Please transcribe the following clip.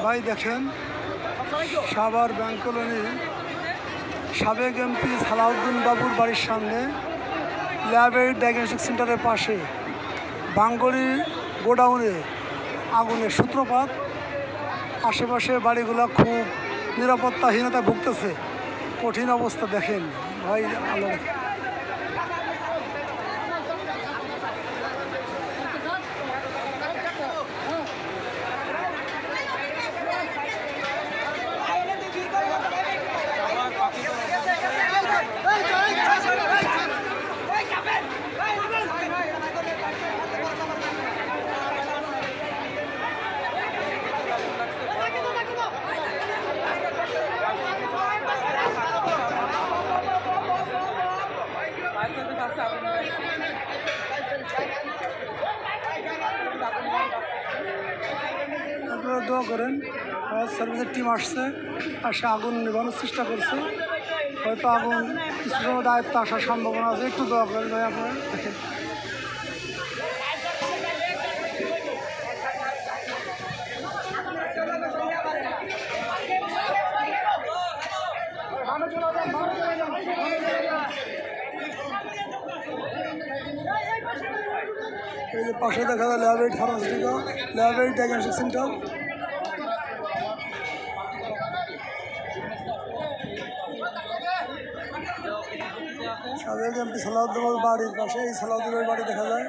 ভাই দেখেন, Savar bank colony সাবেক এমপি সালাউদ্দিন বাবুর বাড়ির সামনে ল্যাবএইড ডায়াগনস্টিক সেন্টারের পাশে বাঙ্গরি গোডাউনে আগুনের সূত্রপাত। আশেপাশে বাড়িগুলো খুব নিরাপত্তাহীনতায় ভুগতেছে। কঠিন অবস্থা দেখেন ভাই, আলো আপনারা দোয়া করেন। ফায়ার সার্ভিসের টিম আসছে, আসে আগুন নেভানোর চেষ্টা করছে। হয়তো আগুন কিছু সময় দায়িত্ব আসার সম্ভাবনা আছে, একটু দোয়া করেন ভাই আপনারা দেখেন। এই যে পাশে দেখা যায় Labaid pharmaceutical, Labaid diagnostic centre. সাবেক এমপি সালাউদ্দিনের বাড়ির পাশে এই সালাউদ্দিনের বাড়ি দেখা যায়।